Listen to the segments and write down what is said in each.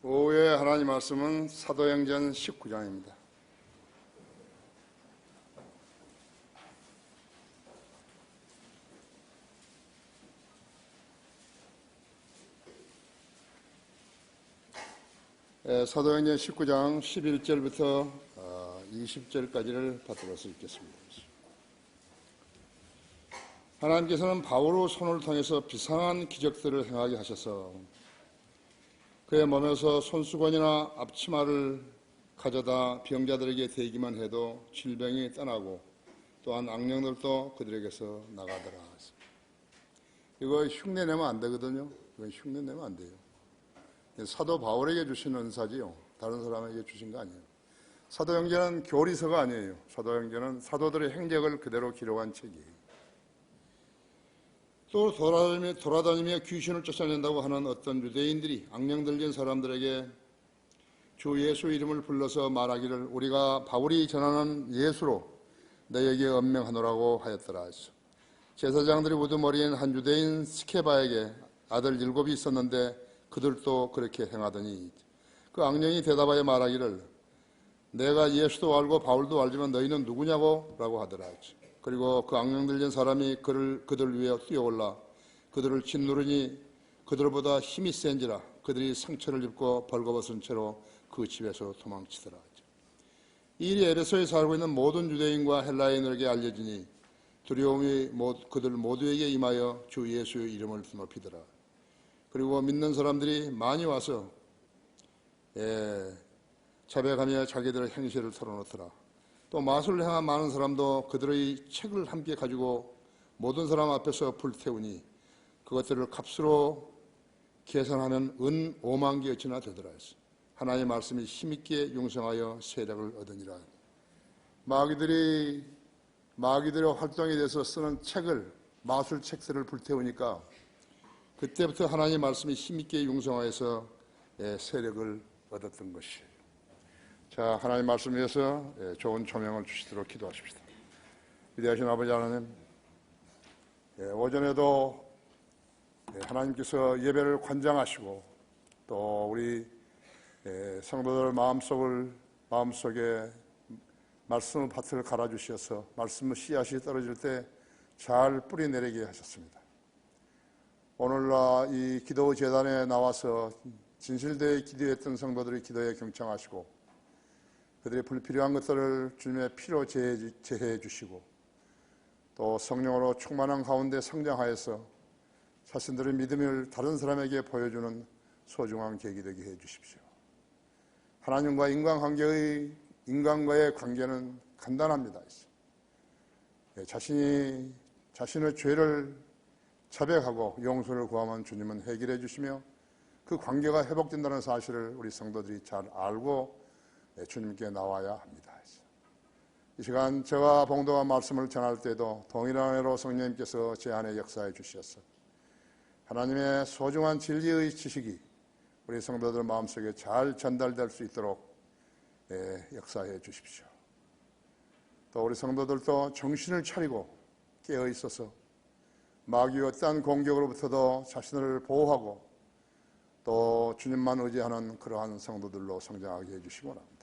오후에 하나님 말씀은 사도행전 19장입니다. 사도행전 19장 11절부터 20절까지를 받들어서 읽겠습니다. 하나님께서는 바울의 손을 통해서 비상한 기적들을 행하게 하셔서 그의 몸에서 손수건이나 앞치마를 가져다 병자들에게 대기만 해도 질병이 떠나고 또한 악령들도 그들에게서 나가더라. 이거 흉내 내면 안 되거든요. 이건 흉내 내면 안 돼요. 사도 바울에게 주신 은사지요. 다른 사람에게 주신 거 아니에요. 사도행전은 교리서가 아니에요. 사도행전은 사도들의 행적을 그대로 기록한 책이에요. 또 돌아다니며 귀신을 쫓아낸다고 하는 어떤 유대인들이 악령 들린 사람들에게 주 예수 이름을 불러서 말하기를 우리가 바울이 전하는 예수로 너에게 언명하노라고 하였더라. 제사장들이 우두머리인 한 유대인 스케바에게 아들 7이 있었는데 그들도 그렇게 행하더니 그 악령이 대답하여 말하기를 내가 예수도 알고 바울도 알지만 너희는 누구냐고 라고 하더라. 그리고 그 악령 들린 사람이 그들 위에 뛰어올라 그들을 짓누르니 그들보다 힘이 센지라 그들이 상처를 입고 벌거벗은 채로 그 집에서 도망치더라. 이 일이 에베소에 살고 있는 모든 유대인과 헬라인에게 알려지니 두려움이 그들 모두에게 임하여 주 예수의 이름을 높이더라. 그리고 믿는 사람들이 많이 와서 자백하며 자기들의 행실을 털어놓더라. 또 마술을 행한 많은 사람도 그들의 책을 함께 가지고 모든 사람 앞에서 불태우니 그것들을 값으로 계산하면 은 5만 개어치나 되더라 했어. 하나님의 말씀이 힘있게 융성하여 세력을 얻으니라. 마귀들의 활동에 대해서 쓰는 책을 마술 책들을 불태우니까 그때부터 하나님의 말씀이 힘있게 융성하여서 세력을 얻었던 것이에요. 자, 하나님 말씀 위해서 좋은 조명을 주시도록 기도하십시다. 위대하신 아버지 하나님, 오전에도 하나님께서 예배를 관장하시고 또 우리 성도들 마음속에 말씀의 밭을 갈아주셔서 말씀의 씨앗이 떨어질 때 잘 뿌리 내리게 하셨습니다. 오늘날 이 기도 재단에 나와서 진실되게 기도했던 성도들의 기도에 경청하시고 그들의 불필요한 것들을 주님의 피로 제해해 주시고 또 성령으로 충만한 가운데 성장하여서 자신들의 믿음을 다른 사람에게 보여주는 소중한 계기 되게 해 주십시오. 하나님과 인간과의 관계는 간단합니다. 자신의 죄를 자백하고 용서를 구하면 주님은 해결해 주시며 그 관계가 회복된다는 사실을 우리 성도들이 잘 알고 주님께 나와야 합니다. 이 시간 저와 봉도가 말씀을 전할 때도 동일한 은혜로 성령님께서 제 안에 역사해 주셔서 하나님의 소중한 진리의 지식이 우리 성도들 마음속에 잘 전달될 수 있도록 역사해 주십시오. 또 우리 성도들도 정신을 차리고 깨어 있어서 마귀의 어떠한 공격으로부터도 자신을 보호하고 또 주님만 의지하는 그러한 성도들로 성장하게 해주시기 원합니다.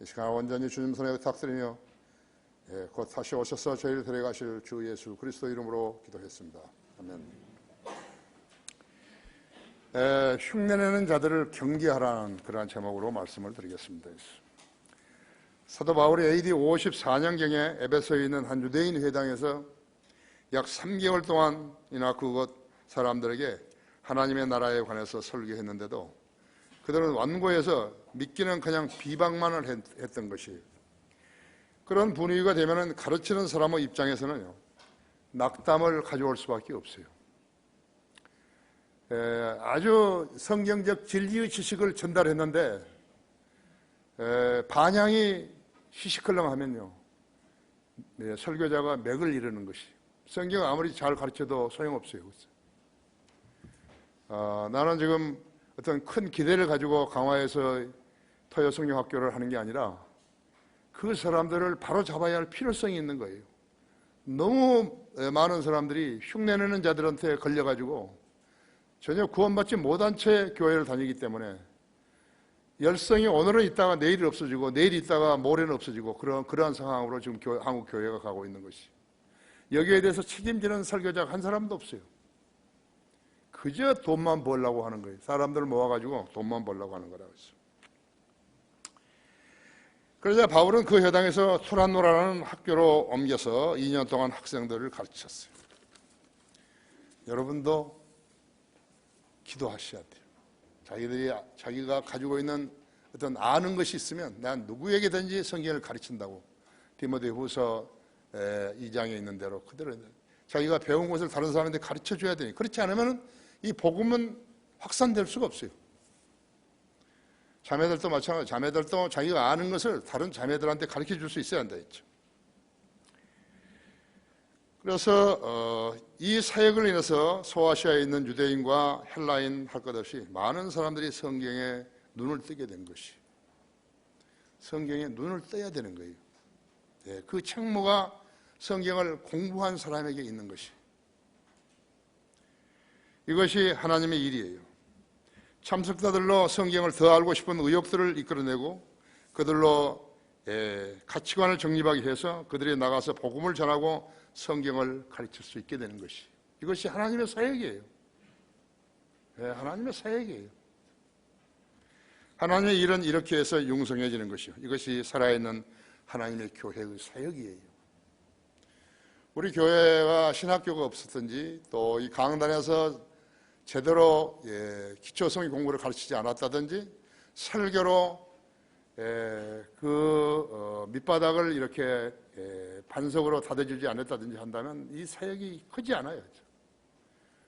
이 시간 온전히 주님 손에 부탁드리며 곧 다시 오셔서 저희를 데려가실 주 예수 그리스도 이름으로 기도했습니다. 아멘. 흉내내는 자들을 경계하라는 그러한 제목으로 말씀을 드리겠습니다. 사도 바울이 AD 54년경에 에베소에 있는 한 유대인 회당에서 약 3개월 동안이나 그곳 사람들에게 하나님의 나라에 관해서 설교했는데도 그들은 완고해서 믿기는 그냥 비방만을 했던 것이에요. 그런 분위기가 되면 가르치는 사람의 입장에서는요, 낙담을 가져올 수밖에 없어요. 아주 성경적 진리의 지식을 전달했는데 반향이 시시컬렁하면요, 설교자가 맥을 이르는 것이 성경 아무리 잘 가르쳐도 소용없어요. 나는 지금 어떤 큰 기대를 가지고 강화해서 토요성경학교를 하는 게 아니라 그 사람들을 바로 잡아야 할 필요성이 있는 거예요. 너무 많은 사람들이 흉내내는 자들한테 걸려가지고 전혀 구원받지 못한 채 교회를 다니기 때문에 열성이 오늘은 있다가 내일 없어지고 내일 있다가 모레는 없어지고 그러한 상황으로 지금 한국 교회가 가고 있는 것이. 여기에 대해서 책임지는 설교자가 한 사람도 없어요. 그저 돈만 벌려고 하는 거예요. 사람들을 모아가지고 돈만 벌려고 하는 거라고 했어요. 그러자 바울은 그 회당에서 투란노라는 학교로 옮겨서 2년 동안 학생들을 가르쳤어요. 여러분도 기도하셔야 돼요. 자기가 가지고 있는 어떤 아는 것이 있으면 난 누구에게든지 성경을 가르친다고. 디모데후서 2장에 있는 대로 그대로 자기가 배운 것을 다른 사람한테 가르쳐 줘야 되니, 그렇지 않으면 이 복음은 확산될 수가 없어요. 자매들도 마찬가지. 자매들도 자기가 아는 것을 다른 자매들한테 가르쳐 줄 수 있어야 한다 했죠. 그래서 이 사역을 인해서 소아시아에 있는 유대인과 헬라인 할 것 없이 많은 사람들이 성경에 눈을 뜨게 된 것이, 성경에 눈을 떠야 되는 거예요. 그 책무가 성경을 공부한 사람에게 있는 것이, 이것이 하나님의 일이에요. 참석자들로 성경을 더 알고 싶은 의욕들을 이끌어내고 그들로 가치관을 정립하게 해서 그들이 나가서 복음을 전하고 성경을 가르칠 수 있게 되는 것이, 이것이 하나님의 사역이에요. 하나님의 사역이에요. 하나님의 일은 이렇게 해서 융성해지는 것이요, 이것이 살아있는 하나님의 교회의 사역이에요. 우리 교회가 신학교가 없었든지 또 이 강단에서 제대로 기초성의 공부를 가르치지 않았다든지 설교로 밑바닥을 이렇게 반석으로 다져주지 않았다든지 한다면 이 사역이 크지 않아요.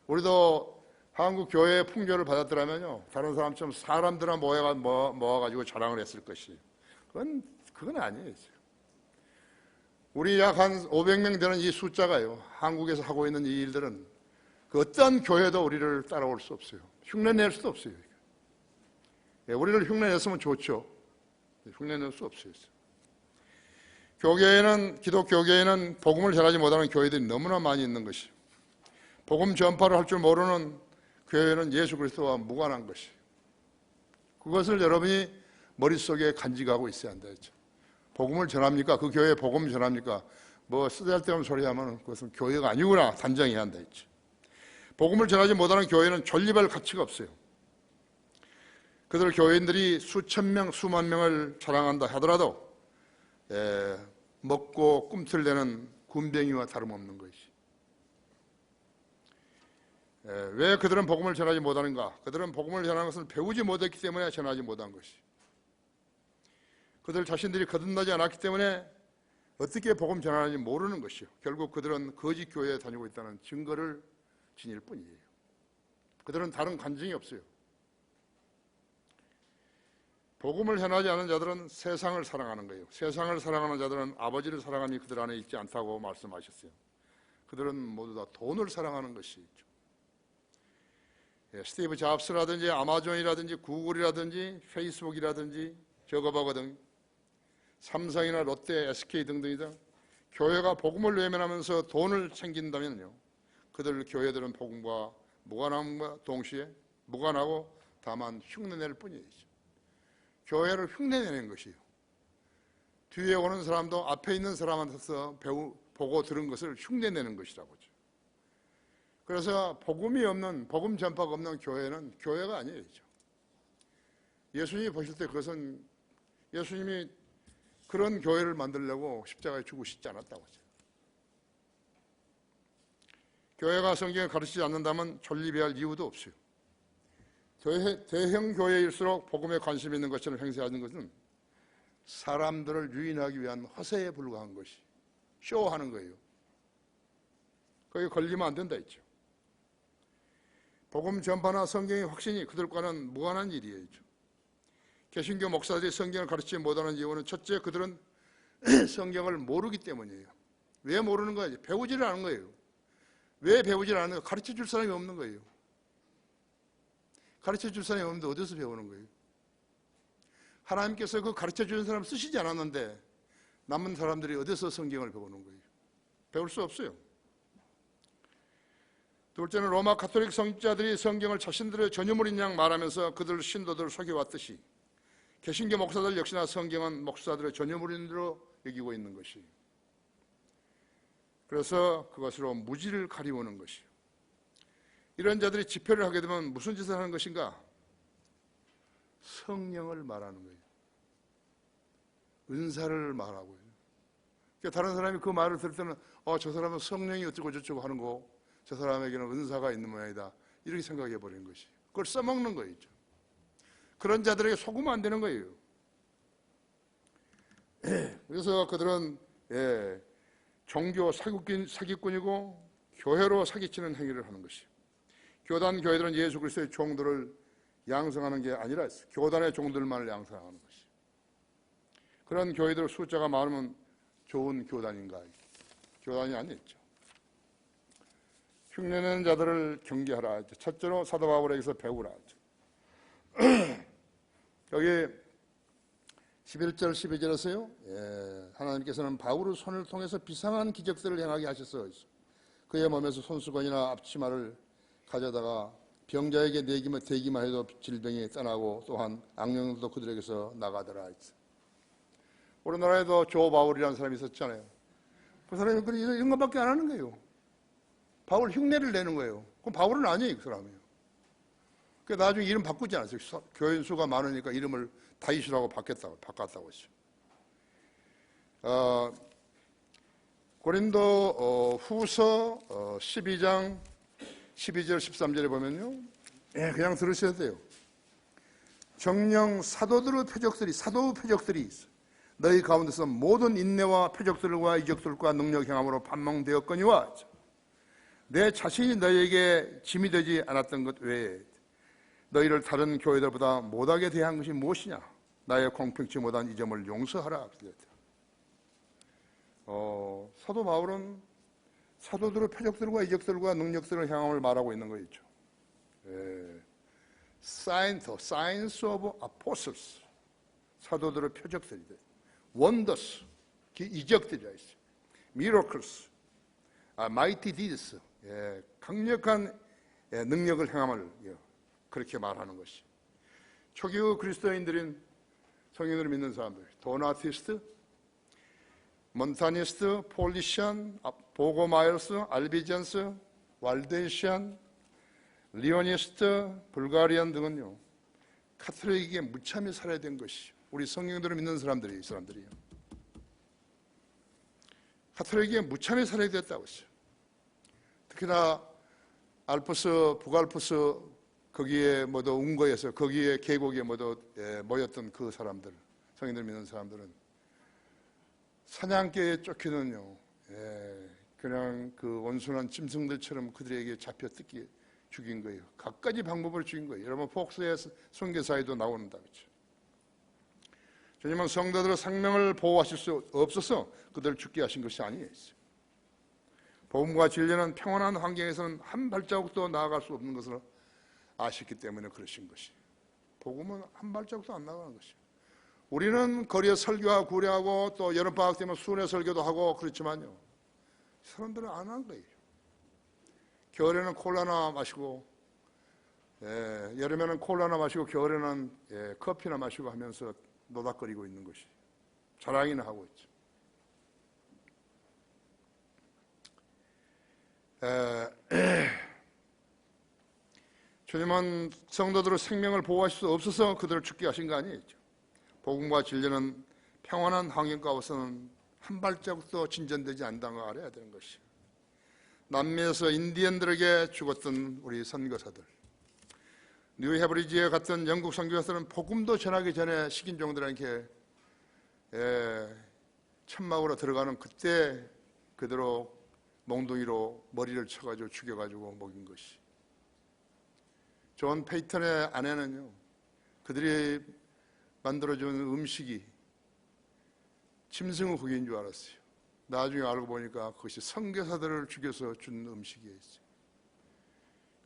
우리도 한국 교회의 풍조를 받았더라면요, 다른 사람처럼 사람들만 모아가지고 자랑을 했을 것이, 그건 아니에요. 우리 약 한 500명 되는 이 숫자가요, 한국에서 하고 있는 이 일들은 그 어떤 교회도 우리를 따라올 수 없어요. 흉내낼 수도 없어요. 우리를 흉내냈으면 좋죠. 흉내낼 수 없어요. 기독교계에는 복음을 전하지 못하는 교회들이 너무나 많이 있는 것이, 복음 전파를 할 줄 모르는 교회는 예수 그리스도와 무관한 것이, 그것을 여러분이 머릿속에 간직하고 있어야 한다 했죠. 복음을 전합니까? 그 교회에 복음 전합니까? 뭐 쓰잘데없는 소리 하면 그것은 교회가 아니구나 단정해야 한다 했죠. 복음을 전하지 못하는 교회는 존립할 가치가 없어요. 그들 교인들이 수천 명, 수만 명을 자랑한다 하더라도 먹고 꿈틀대는 군뱅이와 다름없는 것이. 왜 그들은 복음을 전하지 못하는가? 그들은 복음을 전하는 것을 배우지 못했기 때문에 전하지 못한 것이. 그들 자신들이 거듭나지 않았기 때문에 어떻게 복음 전하는지 모르는 것이요, 결국 그들은 거짓 교회에 다니고 있다는 증거를 지닐 뿐이에요. 그들은 다른 간증이 없어요. 복음을 전하지 않은 자들은 세상을 사랑하는 거예요. 세상을 사랑하는 자들은 아버지를 사랑함이 그들 안에 있지 않다고 말씀하셨어요. 그들은 모두 다 돈을 사랑하는 것이 있죠. 스티브 잡스라든지 아마존이라든지 구글이라든지 페이스북이라든지 저거버거 등 삼성이나 롯데, SK 등등이다. 교회가 복음을 외면하면서 돈을 챙긴다면요, 그들 교회들은 복음과 무관함과 동시에 무관하고 다만 흉내낼 뿐이에요. 교회를 흉내내는 것이에요. 뒤에 오는 사람도 앞에 있는 사람한테서 보고 들은 것을 흉내내는 것이라고죠. 그래서 복음이 없는, 복음 전파가 없는 교회는 교회가 아니에요. 예수님이 보실 때 그것은, 예수님이 그런 교회를 만들려고 십자가에 죽으시지 않았다고 하죠. 교회가 성경을 가르치지 않는다면 존립해야 할 이유도 없어요. 대형 교회일수록 복음에 관심이 있는 것처럼 행세하는 것은 사람들을 유인하기 위한 허세에 불과한 것이, 쇼하는 거예요. 거기에 걸리면 안 된다 했죠. 복음 전파나 성경의 확신이 그들과는 무관한 일이에요. 개신교 목사들이 성경을 가르치지 못하는 이유는 첫째, 그들은 성경을 모르기 때문이에요. 왜 모르는 거예요? 배우지를 않은 거예요. 왜 배우지를 않는 거예요? 가르쳐 줄 사람이 없는 거예요. 가르쳐 줄 사람이 없는데 어디서 배우는 거예요? 하나님께서 그 가르쳐 주는 사람 쓰시지 않았는데 남은 사람들이 어디서 성경을 배우는 거예요? 배울 수 없어요. 둘째는 로마 가톨릭 성직자들이 성경을 자신들의 전유물인 양 말하면서 그들 신도들을 속여왔듯이 개신교 목사들 역시나 성경은 목사들의 전유물인으로 여기고 있는 것이, 그래서 그것으로 무지를 가리우는 것이요. 이런 자들이 집회를 하게 되면 무슨 짓을 하는 것인가? 성령을 말하는 거예요. 은사를 말하고요. 그러니까 다른 사람이 그 말을 들을 때는 저 사람은 성령이 어쩌고 저쩌고 하는 거, 저 사람에게는 은사가 있는 모양이다, 이렇게 생각해 버리는 것이, 그걸 써먹는 거죠. 그런 자들에게 속으면 안 되는 거예요. 그래서 그들은 종교 사기꾼이고 교회로 사기치는 행위를 하는 것이에요. 교단 교회들은 예수 그리스도의 종들을 양성하는 게 아니라 교단의 종들만을 양성하는 것이에요. 그런 교회들 숫자가 많으면 좋은 교단인가? 교단이 아니죠. 흉내내는 자들을 경계하라. 첫째로 사도 바울에게서 배우라. 여기 11절 12절에서요, 하나님께서는 바울의 손을 통해서 비상한 기적들을 행하게 하셨어. 그의 몸에서 손수건이나 앞치마를 가져다가 병자에게 대기만 해도 질병이 떠나고 또한 악령도 그들에게서 나가더라. 우리나라에도 조 바울이라는 사람이 있었잖아요. 그 사람이 이런 것밖에 안 하는 거예요. 바울 흉내를 내는 거예요. 그럼 바울은 아니에요, 그 사람이요. 그 나중에 이름 바꾸지 않았어요. 교인 수가 많으니까 이름을 다윗이라고 바꿨다고 했어요. 고린도 후서 12장 12절 13절에 보면요, 그냥 들으셔야 돼요. 정령 사도의 표적들이 있어. 너희 가운데서 모든 인내와 표적들과 이적들과 능력 행함으로 판명되었거니와 내 자신이 너희에게 짐이 되지 않았던 것 외에 너희를 다른 교회들보다 못하게 대한 것이 무엇이냐? 나의 공평치 못한 이 점을 용서하라. 사도 바울은 사도들의 표적들과 이적들과 능력들을 향함을 말하고 있는 거있죠. Signs of Apostles, 사도들의 표적들이 돼. Wonders, 이적들이라 있어요. Miracles, Mighty Deeds, 강력한 능력을 행함을 그렇게 말하는 것이. 초기 그리스도인들인 성경을 믿는 사람들, 도나티스트, 몬타니스트, 폴리시안, 보고마이어스, 알비전스, waldensian, 리오니스트, 불가리안 등은요, 카톨릭에게 무참히 살아야 된 것이, 우리 성경들을 믿는 사람들이에요. 카톨릭에게 무참히 살아야 됐다고 했어요. 특히나 알프스, 북알프스 거기에 모두 운거에서 거기에 계곡에 모두 모였던 그 사람들, 성인들 믿는 사람들은 사냥개에 쫓기는요, 그냥 그 온순한 짐승들처럼 그들에게 잡혀 뜯기 죽인 거예요. 갖가지 방법으로 죽인 거예요. 여러분 폭스의 선교사에도 나오는다, 그렇죠? 주님은 성도들의 생명을 보호하실 수 없어서 그들을 죽게 하신 것이 아니에요. 복음과 진리는 평온한 환경에서는 한 발자국도 나아갈 수 없는 것을 아셨기 때문에 그러신 것이. 복음은 한 발자국도 안 나가는 것이에요. 우리는 거리에 설교하고 구례하고 또 여름방학 되면 순회 설교도 하고 그렇지만요, 사람들은 안 한 거예요. 겨울에는 콜라나 마시고, 여름에는 콜라나 마시고 겨울에는 커피나 마시고 하면서 노닥거리고 있는 것이, 자랑이나 하고 있죠. 주님은 성도들의 생명을 보호하실 수 없어서 그들을 죽게 하신 거 아니겠죠. 복음과 진리는 평온한 환경 가운데서는 한 발자국도 진전되지 않는다는 걸 알아야 되는 것이에요. 남미에서 인디언들에게 죽었던 우리 선교사들, 뉴헤브리지에 갔던 영국 선교사들은 복음도 전하기 전에 식인종들에게 천막으로 들어가는 그때 그대로 몽둥이로 머리를 쳐가지고 죽여가지고 먹인 것이. 존 페이턴의 아내는요, 그들이 만들어준 음식이 짐승의 고기인 줄 알았어요. 나중에 알고 보니까 그것이 선교사들을 죽여서 준 음식이었어요.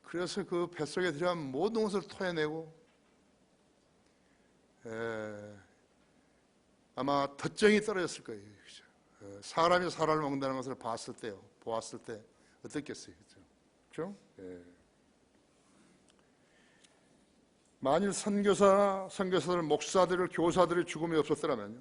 그래서 그 뱃속에 들어간 모든 것을 토해내고 아마 덧정이 떨어졌을 거예요. 그렇죠? 사람이 사람을 먹는다는 것을 보았을 때 어떻겠어요? 그렇죠? 만일 선교사들, 목사들, 교사들의 죽음이 없었더라면요,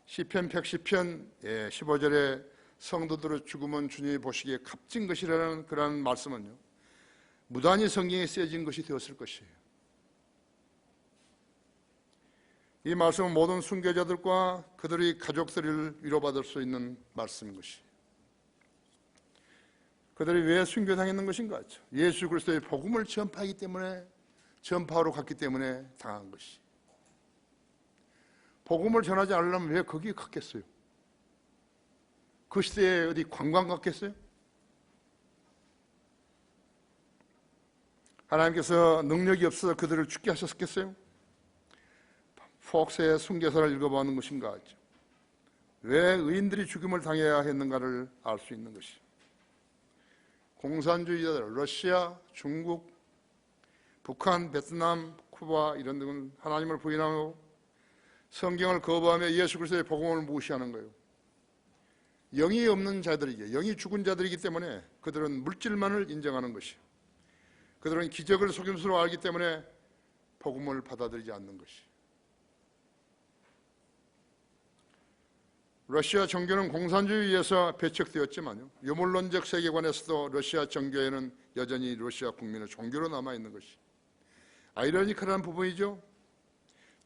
시편 110편 15절에 성도들의 죽음은 주님이 보시기에 값진 것이라는 그런 말씀은요, 무단히 성경에 쓰여진 것이 되었을 것이에요. 이 말씀은 모든 순교자들과 그들의 가족들을 위로받을 수 있는 말씀인 것이에요. 그들이 왜 순교당했는 것인가? 예수 그리스도의 복음을 전파하기 때문에, 전파하러 갔기 때문에 당한 것이. 복음을 전하지 않으려면 왜 거기에 갔겠어요? 그 시대에 어디 관광 갔겠어요? 하나님께서 능력이 없어서 그들을 죽게 하셨겠어요? 폭스의 순교사를 읽어보는 것인가? 왜 의인들이 죽임을 당해야 했는가를 알 수 있는 것이. 공산주의자들, 러시아, 중국, 북한, 베트남, 쿠바 이런 데는 하나님을 부인하고 성경을 거부하며 예수 그리스도의 복음을 무시하는 거예요. 영이 없는 자들이기, 영이 죽은 자들이기 때문에 그들은 물질만을 인정하는 것이에요. 그들은 기적을 속임수로 알기 때문에 복음을 받아들이지 않는 것이에요. 러시아 정교는 공산주의에 의해서 배척되었지만요, 유물론적 세계관에서도 러시아 정교회는 여전히 러시아 국민의 종교로 남아있는 것이 아이러니컬한 부분이죠.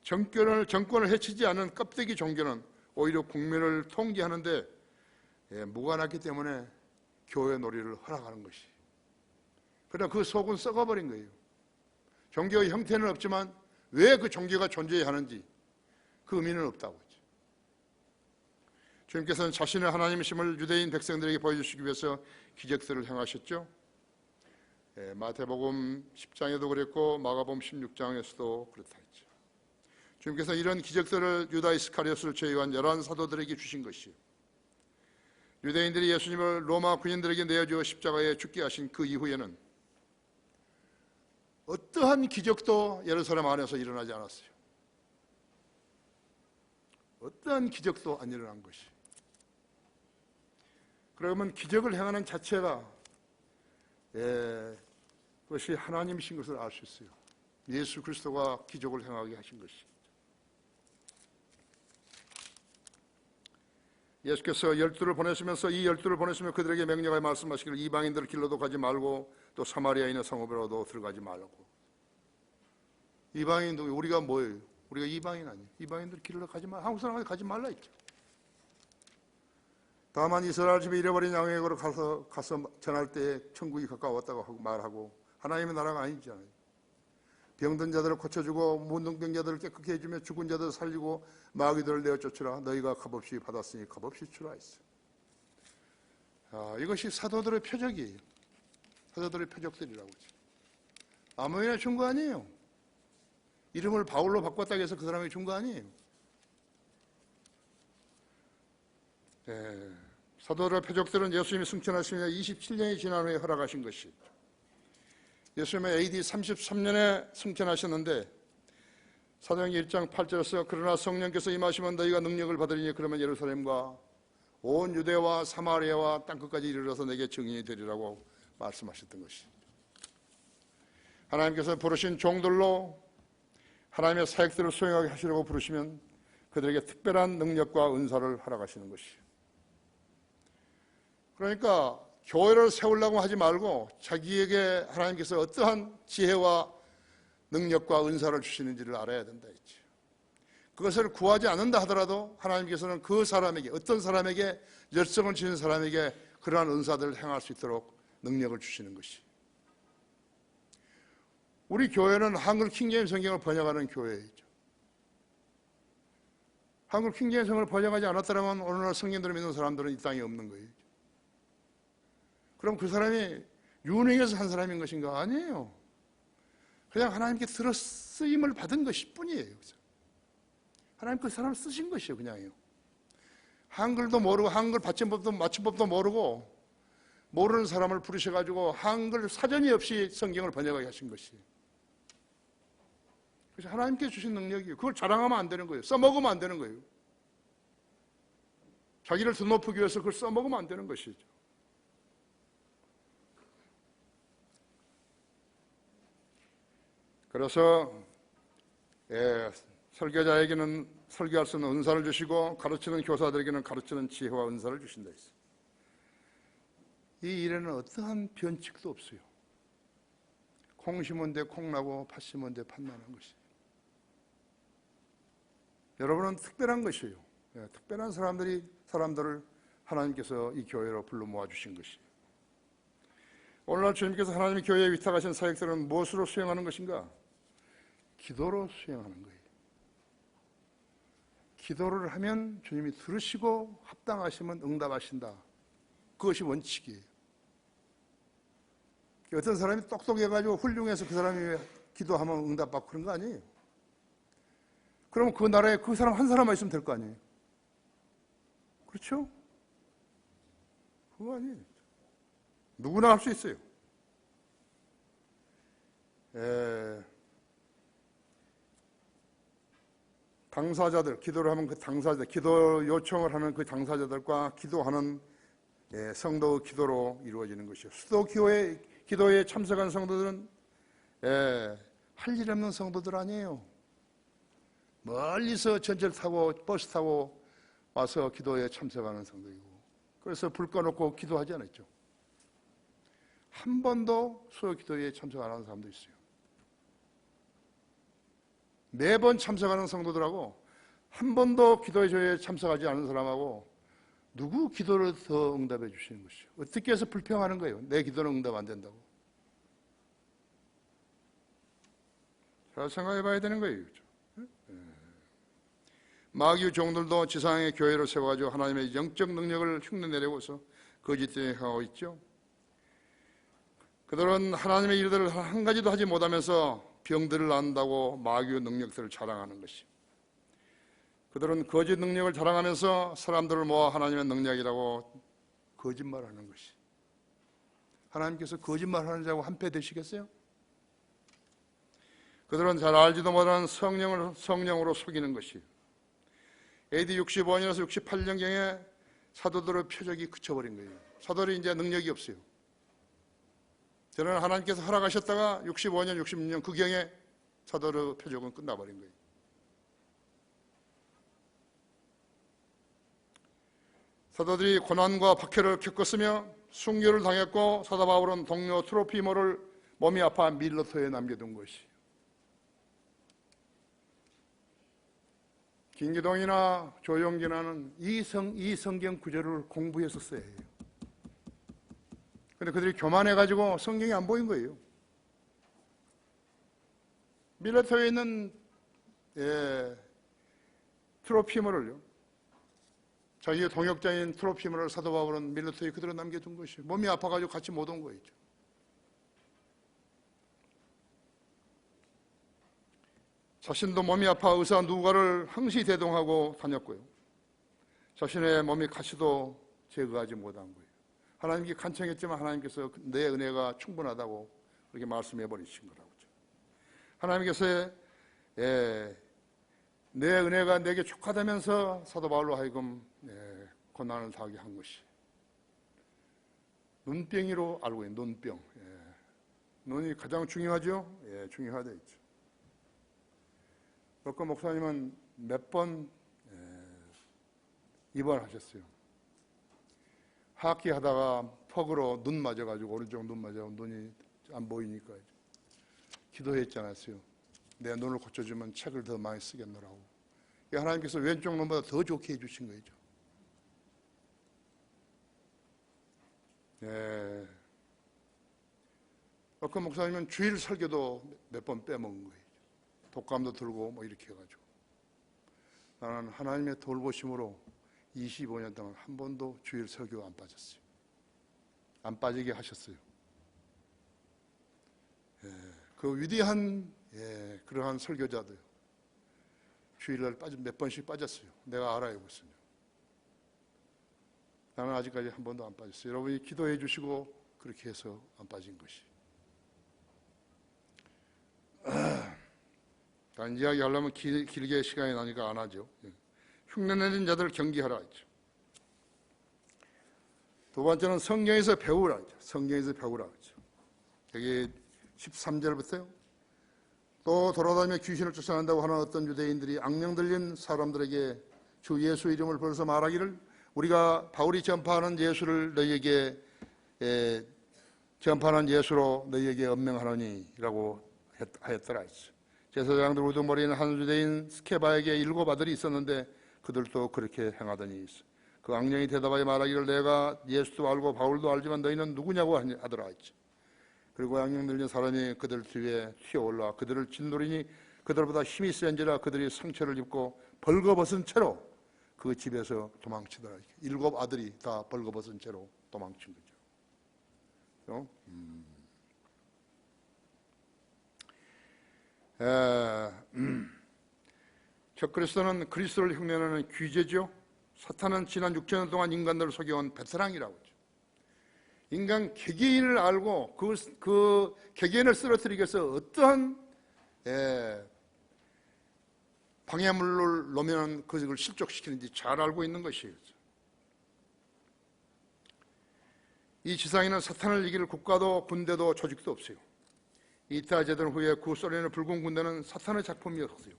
정권을 해치지 않은 껍데기 종교는 오히려 국민을 통제하는 데 무관하기 때문에 교회 놀이를 허락하는 것이. 그러나 그 속은 썩어버린 거예요. 종교의 형태는 없지만 왜 그 종교가 존재해야 하는지 그 의미는 없다고 했죠. 주님께서는 자신의 하나님이심을 유대인 백성들에게 보여주시기 위해서 기적들을 행하셨죠. 마태복음 10장에도 그랬고 마가복음 16장에서도 그렇다 했죠. 주님께서 이런 기적들을 유다 이스카리ot을 제외한 11 사도들에게 주신 것이에요. 유대인들이 예수님을 로마 군인들에게 내어주어 십자가에 죽게 하신 그 이후에는 어떠한 기적도 예루살렘 안에서 일어나지 않았어요. 어떠한 기적도 안 일어난 것이. 그러면 기적을 행하는 자체가 그것이 하나님이신 것을 알 수 있어요. 예수 그리스도가 기적을 행하게 하신 것이. 예수께서 12를 보내시면서 이 12를 보내시며 그들에게 명령하여 말씀하시기를 이방인들 길로도 가지 말고 또 사마리아에 있는 성읍으로도 들어가지 말고. 이방인도 우리가 뭐예요? 우리가 이방인 아니에요. 이방인들 길로 가지 말라. 한국 사람한테 가지 말라 했죠. 다만 이스라엘 집에 잃어버린 양에게로 가서 전할 때 천국이 가까웠다고 하고 말하고 하나님의 나라가 아니잖아요. 병든 자들을 고쳐주고 문둥병 자들을 깨끗게 해주며 죽은 자들을 살리고 마귀들을 내어쫓으라. 너희가 값없이 받았으니 값없이 주라 했어. 이것이 사도들의 표적이에요. 사도들의 표적들이라고 하죠. 아무나 준 거 아니에요. 이름을 바울로 바꿨다고 해서 그 사람이 준 거 아니에요. 사도들의 표적들은 예수님이 승천하시며 27년이 지난 후에 허락하신 것이. 예수님은 AD 33년에 승천하셨는데 사도행전 1장 8절에서 그러나 성령께서 임하시면 너희가 능력을 받으리니 그러면 예루살렘과 온 유대와 사마리아와 땅끝까지 이르러서 내게 증인이 되리라고 말씀하셨던 것이. 하나님께서 부르신 종들로 하나님의 사역들을 수행하게 하시려고 부르시면 그들에게 특별한 능력과 은사를 허락하시는 것이. 그러니까 교회를 세우려고 하지 말고 자기에게 하나님께서 어떠한 지혜와 능력과 은사를 주시는지를 알아야 된다 했죠. 그것을 구하지 않는다 하더라도 하나님께서는 그 사람에게, 어떤 사람에게, 열성을 지닌 사람에게 그러한 은사들을 행할 수 있도록 능력을 주시는 것이. 우리 교회는 한글 킹제임 성경을 번역하는 교회이죠. 한글 킹제임 성경을 번역하지 않았더라면 오늘날 성경들을 믿는 사람들은 이 땅에 없는 거예요. 그럼 그 사람이 유능해서 한 사람인 것인가? 아니에요. 그냥 하나님께 들어 쓰임을 받은 것일 뿐이에요. 하나님 그 사람을 쓰신 것이에요. 그냥요. 한글도 모르고 한글 받침법도 맞춤법도 모르고 모르는 사람을 부르셔가지고 한글 사전이 없이 성경을 번역하게 하신 것이에요. 그래서 하나님께 주신 능력이에요. 그걸 자랑하면 안 되는 거예요. 써먹으면 안 되는 거예요. 자기를 더 높이기 위해서 그걸 써먹으면 안 되는 것이죠. 그래서 설교자에게는 설교할 수 있는 은사를 주시고 가르치는 교사들에게는 가르치는 지혜와 은사를 주신다 했어요. 이 일에는 어떠한 변칙도 없어요. 콩 심은 데 콩 나고 팥 심은 데 팥 나는 것이에요. 여러분은 특별한 것이에요. 특별한 사람들을 하나님께서 이 교회로 불러 모아주신 것이에요. 오늘날 주님께서 하나님의 교회에 위탁하신 사역들은 무엇으로 수행하는 것인가? 기도로 수행하는 거예요. 기도를 하면 주님이 들으시고 합당하시면 응답하신다. 그것이 원칙이에요. 어떤 사람이 똑똑해가지고 훌륭해서 그 사람이 기도하면 응답받고 그런 거 아니에요. 그러면 그 나라에 그 사람 한 사람만 있으면 될 거 아니에요. 그렇죠? 그거 아니에요. 누구나 할 수 있어요. 당사자들, 기도를 하면 그 당사자, 기도 요청을 하는 그 당사자들과 기도하는 성도의 기도로 이루어지는 것이요. 수도 기도에 참석한 성도들은 할 일 없는 성도들 아니에요. 멀리서 전철 타고 버스 타고 와서 기도에 참석하는 성도이고, 그래서 불 꺼놓고 기도하지 않았죠. 한 번도 수요 기도에 참석 안 하는 사람도 있어요. 매번 참석하는 성도들하고 한 번도 기도에 참석하지 않은 사람하고 누구 기도를 더 응답해 주시는 것이죠. 어떻게 해서 불평하는 거예요? 내 기도는 응답 안 된다고. 잘 생각해 봐야 되는 거예요. 그렇죠? 마귀의 종들도 지상의 교회를 세워가지고 하나님의 영적 능력을 흉내내려고서 거짓되게 하고 있죠. 그들은 하나님의 일들을 한 가지도 하지 못하면서 병들을 낳는다고 마귀의 능력들을 자랑하는 것이. 그들은 거짓 능력을 자랑하면서 사람들을 모아 하나님의 능력이라고 거짓말하는 것이. 하나님께서 거짓말하는 자고 한패 되시겠어요? 그들은 잘 알지도 못하는 성령으로 속이는 것이. AD 65년에서 68년경에 사도들의 표적이 그쳐버린 거예요. 사도들이 이제 능력이 없어요. 저는 하나님께서 허락하셨다가 65년, 66년 그 경에 사도의 표적은 끝나버린 거예요. 사도들이 고난과 박해를 겪었으며 순교를 당했고 사도 바울은 동료 트로피모를 몸이 아파 밀러터에 남겨둔 것이. 김기동이나 조용기나는 이 성경 구절을 공부해서 써야 해요. 근데 그들이 교만해가지고 성경이 안 보인 거예요. 밀러터에 있는 트로피모를요, 자기의 동역자인 트로피모를 사도 바울은 밀러터에 그대로 남겨둔 것이에요. 몸이 아파가지고 같이 못 온 거예요. 자신도 몸이 아파 의사 누가를 항시 대동하고 다녔고요. 자신의 몸이 가시도 제거하지 못한 거예요. 하나님께 간청했지만 하나님께서 내 은혜가 충분하다고 그렇게 말씀해 버리신 거라고. 하나님께서 내 은혜가 내게 족하다면서 사도 바울로 하여금 고난을 당하게 한 것이. 눈병이로 알고 있는 눈병. 눈이 가장 중요하죠? 중요하다 있죠. 그 목사님은 몇 번 입원하셨어요. 하악기 하다가 퍽으로 눈 맞아가지고 오른쪽 눈 맞아 눈이 안 보이니까 기도했지 않았어요. 내 눈을 고쳐주면 책을 더 많이 쓰겠노라고. 하나님께서 왼쪽 눈보다 더 좋게 해주신 거죠. 그 목사님은 주일 설교도 몇 번 빼먹은 거예요. 독감도 들고 뭐 이렇게 해가지고. 나는 하나님의 돌보심으로 25년 동안 한 번도 주일 설교 안 빠졌어요. 안 빠지게 하셨어요. 그 위대한 그러한 설교자들 주일날 몇 번씩 빠졌어요. 내가 알아요 무슨. 나는 아직까지 한 번도 안 빠졌어요. 여러분이 기도해 주시고 그렇게 해서 안 빠진 것이. 난 이야기하려면 길게 시간이 나니까 안 하죠. 흉내내는 자들을 경계하라 했죠. 두 번째는 성경에서 배우라 했죠. 성경에서 배우라 했죠. 여기 13절부터요. 또 돌아다니며 귀신을 쫓아낸다고 하는 어떤 유대인들이 악령 들린 사람들에게 주 예수 이름을 불러서 말하기를 우리가 바울이 전파하는 예수를 너희에게 전파하는 예수로 너희에게 언명하노니라고 하였더라. 제사장들 우두머리인 한 유대인 스케바에게 7 아들이 있었는데 그들도 그렇게 행하더니 그 악령이 대답하여 말하기를 내가 예수도 알고 바울도 알지만 너희는 누구냐고 하더라 했지. 그리고 악령 들린 사람이 그들 뒤에 튀어올라 그들을 짓누리니 그들보다 힘이 센지라 그들이 상처를 입고 벌거벗은 채로 그 집에서 도망치더라. 7 아들이 다 벌거벗은 채로 도망친 거죠. 적그리스도는 그리스도를 흉내내는 귀재죠. 사탄은 지난 6천년 동안 인간들을 속여온 베테랑이라고 하죠. 인간 개개인을 알고 그 개개인을 쓰러뜨리기 위해서 어떠한 방해물을 놓으면 그걸 실족시키는지 잘 알고 있는 것이에요. 이 지상에는 사탄을 이길 국가도 군대도 조직도 없어요. 이타 제전 후에 구소련의 붉은 군대는 사탄의 작품이었어요.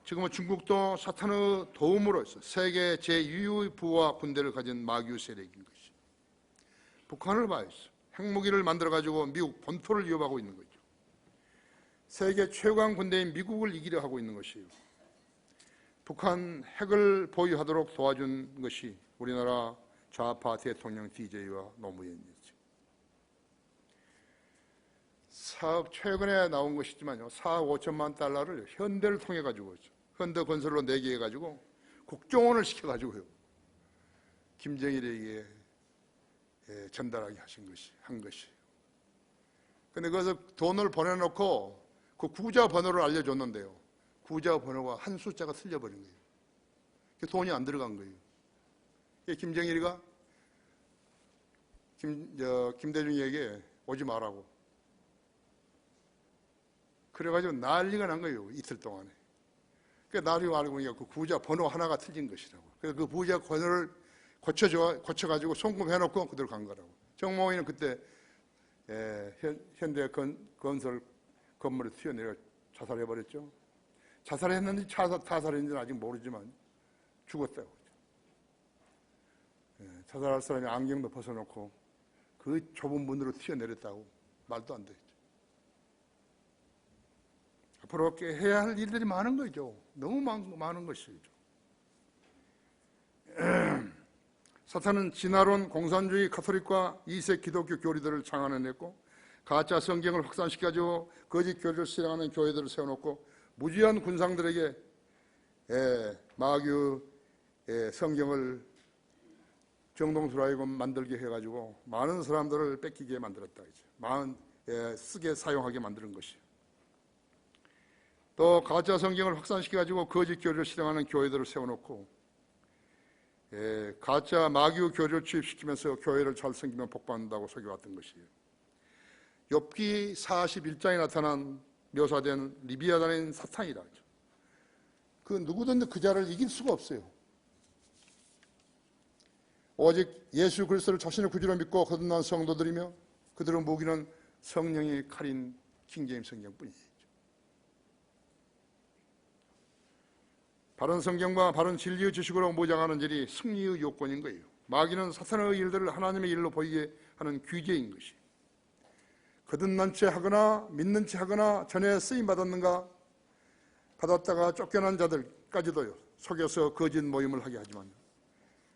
지금은 중국도 사탄의 도움으로 해서 세계 제2의 부와 군대를 가진 마귀 세력인 것이. 북한을 봐야죠. 핵무기를 만들어가지고 미국 본토를 위협하고 있는 거죠. 세계 최강 군대인 미국을 이기려 하고 있는 것이에요. 북한 핵을 보유하도록 도와준 것이 우리나라 좌파 대통령 DJ와 노무현이었죠. 사업 최근에 나온 것이지만요, 4억 5천만 달러를 현대를 통해 가지고 현대 건설로 내게 해가지고 국정원을 시켜가지고요 김정일에게 전달하게 한 것이에요. 근데 거기서 돈을 보내놓고 그 구자 번호를 알려줬는데요, 구자 번호가 한 숫자가 틀려버린 거예요. 돈이 안 들어간 거예요. 김정일이가 김대중에게 오지 말라고 그래가지고 난리가 난 거예요. 이틀 동안에. 나중에 알고 보니까 그 구자 번호 하나가 틀린 것이라고. 그래서 그 구자 번호를 고쳐가지고 송금해놓고 그대로 간 거라고. 정모인은 그때 현대 건설 건물에 튀어내려 자살해버렸죠. 자살했는지 타살했는지는 아직 모르지만 죽었다고. 자살할 사람이 안경도 벗어놓고 그 좁은 문으로 튀어내렸다고. 말도 안 되죠. 앞으로 해야 할 일들이 많은 거죠. 너무 많은 것이죠. 사탄은 진화론, 공산주의, 카톨릭과 이색 기독교 교리들을 창안해냈고 가짜 성경을 확산시켜가지고 거짓 교리를 실행하는 교회들을 세워놓고 무지한 군상들에게 마귀의 성경을 정동수로 하여금 만들게 해가지고 많은 사람들을 뺏기게 만들었다. 쓰게 사용하게 만드는 것이에요. 또 가짜 성경을 확산시켜가지고 거짓 교리를 실행하는 교회들을 세워놓고 가짜 마귀 교리를 주입시키면서 교회를 잘 섬기면 복받는다고 속여왔던 것이에요. 욥기 41장에 나타난 묘사된 리비아단인 사탄이라 하죠. 그 누구든지 그 자를 이길 수가 없어요. 오직 예수 그리스도를 자신의 구주로 믿고 거듭난 성도들이며 그들의 무기는 성령의 칼인 킹제임스 성경뿐이에요. 바른 성경과 바른 진리의 지식으로 무장하는 일이 승리의 요건인 거예요. 마귀는 사탄의 일들을 하나님의 일로 보이게 하는 귀재인 것이. 거듭난 채 하거나 믿는 채 하거나 전에 쓰임 받았는가 받았다가 쫓겨난 자들까지도요 속여서 거짓 모임을 하게 하지만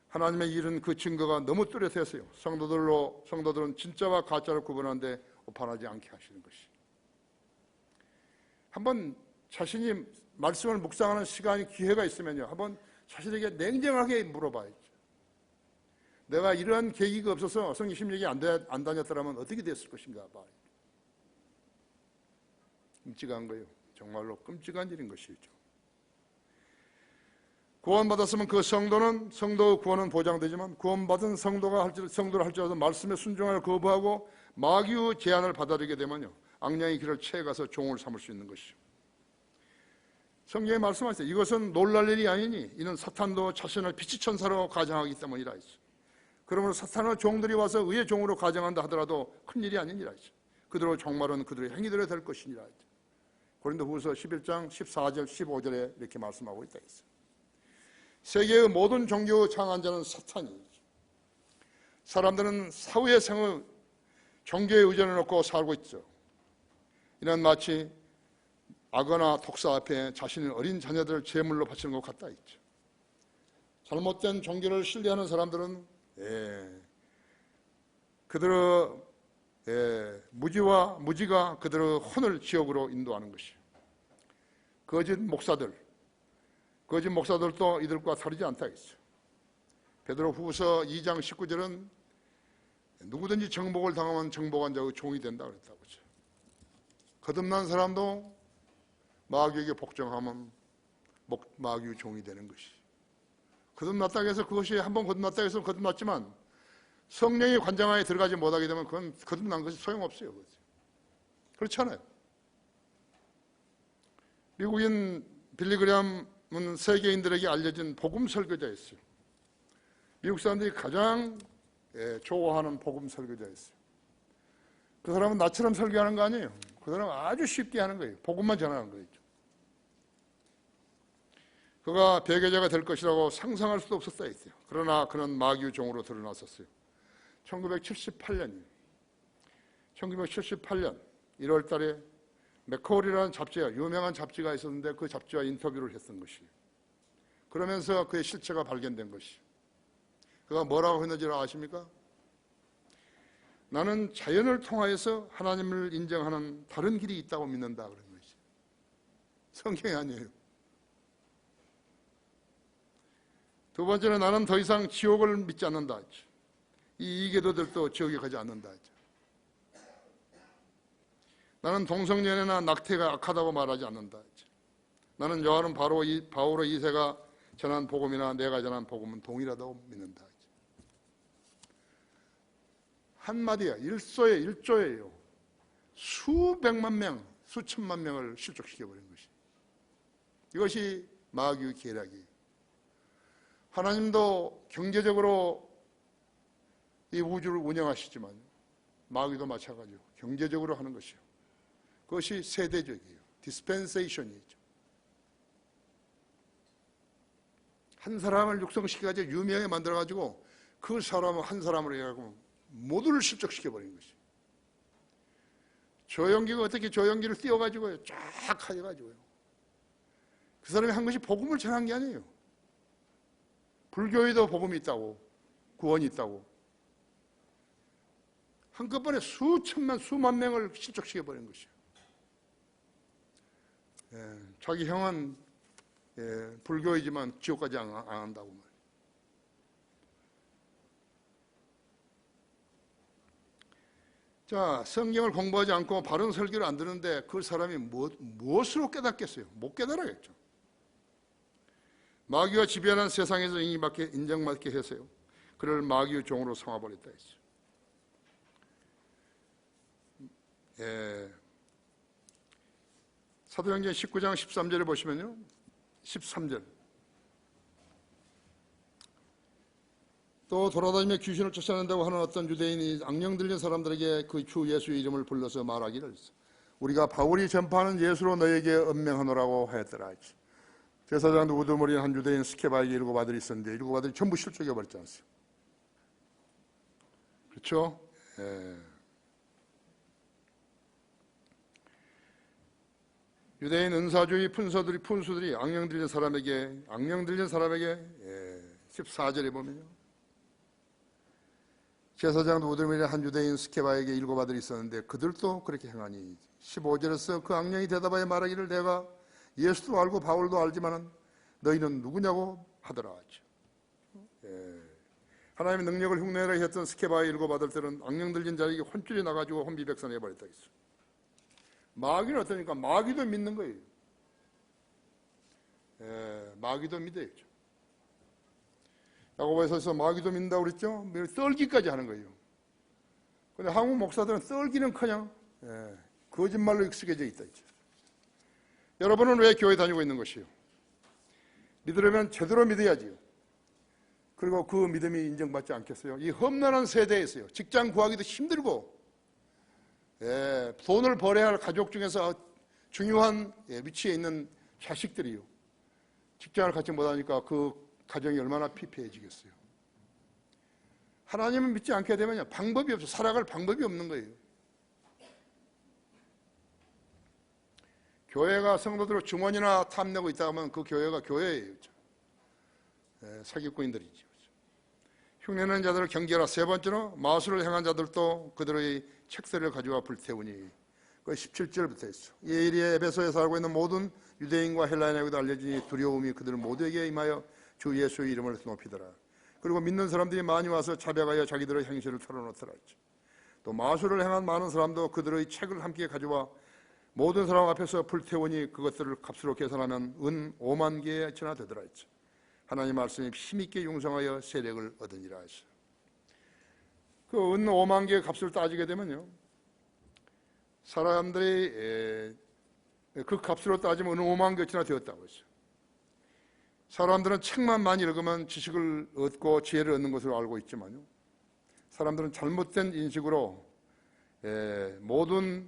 하나님의 일은 그 증거가 너무 뚜렷해서요 성도들은 진짜와 가짜를 구분하는데 오판하지 않게 하시는 것이. 한번 자신이 말씀을 묵상하는 시간이 기회가 있으면요 한번 자신에게 냉정하게 물어봐야죠. 내가 이러한 계기가 없어서 성경 심리학이 안 다녔더라면 어떻게 됐을 것인가 봐요. 끔찍한 거예요. 정말로 끔찍한 일인 것이죠. 구원받았으면 그 성도의 구원은 보장되지만 구원받은 성도를 할지라도 말씀에 순종하여 거부하고 마귀의 제안을 받아들이게 되면요 악령의 길을 채가서 종을 삼을 수 있는 것이죠. 성경에 말씀하셨어요. 이것은 놀랄 일이 아니니 이는 사탄도 자신을 빛의 천사로 가정하기 때문이라 했어요. 그러므로 사탄의 종들이 와서 의의 종으로 가정한다 하더라도 큰일이 아니니라 했어요. 그들의 종말은 그들의 행위대로 될 것이니라 했어요. 고린도후서 11장 14절 15절에 이렇게 말씀하고 있다 했어요. 세계의 모든 종교의 창안자는 사탄이죠. 사람들은 사후의 생을 종교에 의존해 놓고 살고 있죠. 이는 마치 악어나 독사 앞에 자신의 어린 자녀들을 제물로 바치는 것 같다 했죠. 잘못된 종교를 신뢰하는 사람들은 그들의 무지가 그들의 혼을 지옥으로 인도하는 것이에요. 거짓 목사들도 이들과 다르지 않다 했어요. 베드로후서 2장 19절은 누구든지 정복을 당하면 정복한 자의 종이 된다 그랬다고 하죠. 거듭난 사람도 마귀에게 복종하면 마귀의 종이 되는 것이. 거듭났다고 해서 그것이 한번 거듭났다고 해서 거듭났지만 성령의 관장하에 들어가지 못하게 되면 그건 거듭난 것이 소용없어요. 그렇잖아요. 미국인 빌리그램은 세계인들에게 알려진 복음 설교자였어요. 미국 사람들이 가장 좋아하는 복음 설교자였어요. 그 사람은 나처럼 설교하는 거 아니에요. 그 사람은 아주 쉽게 하는 거예요. 복음만 전하는 거예요. 그가 배교자가 될 것이라고 상상할 수도 없었다 했어요. 그러나 그는 마귀의 종으로 드러났었어요. 1978년 1월 달에 맥콜이라는 잡지가, 유명한 잡지가 있었는데 그 잡지와 인터뷰를 했던 것이에요. 그러면서 그의 실체가 발견된 것이에요. 그가 뭐라고 했는지 아십니까? 나는 자연을 통하여서 하나님을 인정하는 다른 길이 있다고 믿는다 그런 것이에요. 성경이 아니에요. 두 번째는 나는 더 이상 지옥을 믿지 않는다. 이 이교도들도 지옥에 가지 않는다. 나는 동성연애나 낙태가 악하다고 말하지 않는다. 나는 요한은 바오로 2세가 전한 복음이나 내가 전한 복음은 동일하다고 믿는다. 한마디야. 일조예요. 수백만 명, 수천만 명을 실족시켜버린 것이. 이것이 마귀의 계략이에요. 하나님도 경제적으로 이 우주를 운영하시지만 마귀도 마찬가지로 경제적으로 하는 것이요. 그것이 세대적이에요. 디스펜세이션이죠. 한 사람을 육성시켜가지고 유명하게 만들어가지고 그 사람을 한 사람으로 해가지고 모두를 실족시켜버린 것이에요. 조영기가 어떻게 조영기를 띄워가지고요. 쫙 해가지고요. 그 사람이 한 것이 복음을 전한 게 아니에요. 불교에도 복음이 있다고, 구원이 있다고. 한꺼번에 수천만, 수만 명을 실족시켜버린 것이에요. 자기 형은 불교이지만 지옥까지 안 한다고 말이에요. 자, 성경을 공부하지 않고 바른 설교를 안 듣는데 그 사람이 무엇으로 깨닫겠어요? 못 깨달아겠죠. 마귀가 지배하는 세상에서 인정받게 해서요. 그를 마귀의 종으로 삼아버렸다 했어요. 사도행전 19장 13절에 보시면요. 13절. 또 돌아다니며 귀신을 쫓아낸다고 하는 어떤 유대인이 악령 들린 사람들에게 그 주 예수의 이름을 불러서 말하기를 우리가 바울이 전파하는 예수로 너에게 언명하노라고 하였더라. 제사장도 우두머리인 한 유대인 스케바에게 7 아들이 있었는데 7 아들이 전부 실족해버렸지 않습니까? 그렇죠? 유대인 은사주의 푼수들이 악령 들린 사람에게 14절에 보면요. 제사장도 우두머리인 한 유대인 스케바에게 7 아들이 있었는데 그들도 그렇게 행하니 15절에서 그 악령이 대답하여 말하기를 내가 예수도 알고 바울도 알지만은 너희는 누구냐고 하더라. 하나님의 능력을 흉내내라 했던 스케바의 7 아들들은 악령 들린 자에게 혼쭐이 나가지고 혼비백산해버렸다 했어. 마귀는 어떠니까? 마귀도 믿는 거예요. 마귀도 믿어야죠. 야고보에서 마귀도 믿는다고 그랬죠? 떨기까지 하는 거예요. 근데 한국 목사들은 떨기는커녕 거짓말로 익숙해져 있다 했죠. 여러분은 왜 교회 다니고 있는 것이요? 믿으려면 제대로 믿어야지요. 그리고 그 믿음이 인정받지 않겠어요? 이 험난한 세대에서요. 직장 구하기도 힘들고 돈을 벌어야 할 가족 중에서 중요한 위치에 있는 자식들이요. 직장을 갖지 못하니까 그 가정이 얼마나 피폐해지겠어요. 하나님을 믿지 않게 되면 방법이 없어. 살아갈 방법이 없는 거예요. 교회가 성도들을 주머니나 탐내고 있다 하면 그 교회가 교회예요. 사기꾼들이죠. 흉내내는 자들을 경계하라. 세 번째로 마술을 행한 자들도 그들의 책들을 가져와 불태우니. 그 17절부터 했어. 이 일이 에베소에 살고 있는 모든 유대인과 헬라인에게도 알려지니 두려움이 그들 모두에게 임하여 주 예수의 이름을 높이더라. 그리고 믿는 사람들이 많이 와서 자백하여 자기들의 행실을 털어놓더라. 또 마술을 행한 많은 사람도 그들의 책을 함께 가져와 모든 사람 앞에서 불태우니 그것들을 값으로 계산하면 은 5만 개에 지나 되더라. 하나님 말씀이 힘있게 융성하여 세력을 얻으니라 했어. 그 은 5만 개의 값을 따지게 되면요, 사람들이 그 값으로 따지면 은 5만 개치나 되었다고 했어요. 사람들은 책만 많이 읽으면 지식을 얻고 지혜를 얻는 것으로 알고 있지만요, 사람들은 잘못된 인식으로 모든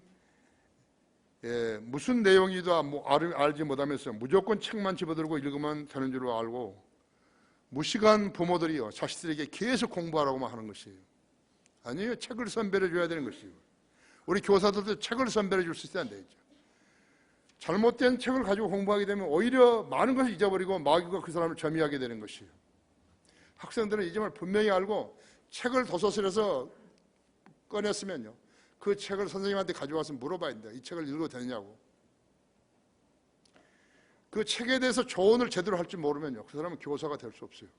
무슨 내용이도 알지 못하면서 무조건 책만 집어들고 읽으면 되는 줄 알고 무식한 부모들이요, 자식들에게 계속 공부하라고만 하는 것이에요. 아니에요. 책을 선별해 줘야 되는 것이에요. 우리 교사들도 책을 선별해 줄 수 있어야 되죠. 잘못된 책을 가지고 공부하게 되면 오히려 많은 것을 잊어버리고 마귀가 그 사람을 점유하게 되는 것이에요. 학생들은 이 점을 분명히 알고 책을 도서실에서 꺼냈으면요, 그 책을 선생님한테 가져와서 물어봐야 된다. 이 책을 읽어도 되느냐고. 그 책에 대해서 조언을 제대로 할 줄 모르면요, 그 사람은 교사가 될 수 없어요.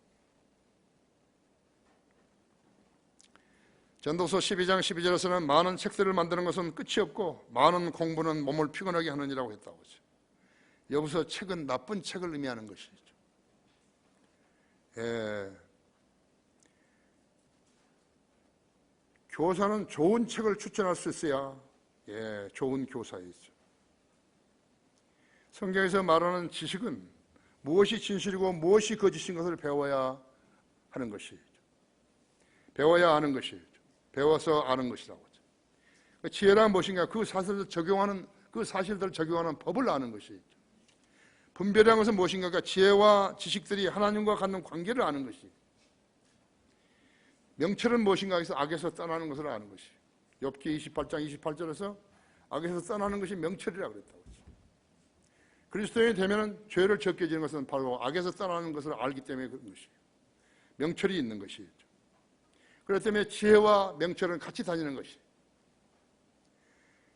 전도서 12장 12절에서는 많은 책들을 만드는 것은 끝이 없고 많은 공부는 몸을 피곤하게 하느니라고 했다고 하죠. 여기서 책은 나쁜 책을 의미하는 것이죠. 교사는 좋은 책을 추천할 수 있어야 좋은 교사이죠. 성경에서 말하는 지식은 무엇이 진실이고 무엇이 거짓인 것을 배워야 하는 것이죠. 배워야 아는 것이죠. 배워서 아는 것이라고 하죠. 지혜란 무엇인가? 그 사실을 적용하는 법을 아는 것이죠. 분별이라는 것은 무엇인가? 지혜와 지식들이 하나님과 갖는 관계를 아는 것이죠. 명철은 무엇인가 해서 악에서 떠나는 것을 아는 것이에요. 욥기 28장 28절에서 악에서 떠나는 것이 명철이라고 그랬다고 했어요. 그리스도인이 되면 죄를 적게 지는 것은 바로 악에서 떠나는 것을 알기 때문에 그런 것이에요. 명철이 있는 것이죠. 그렇기 때문에 지혜와 명철은 같이 다니는 것이에요.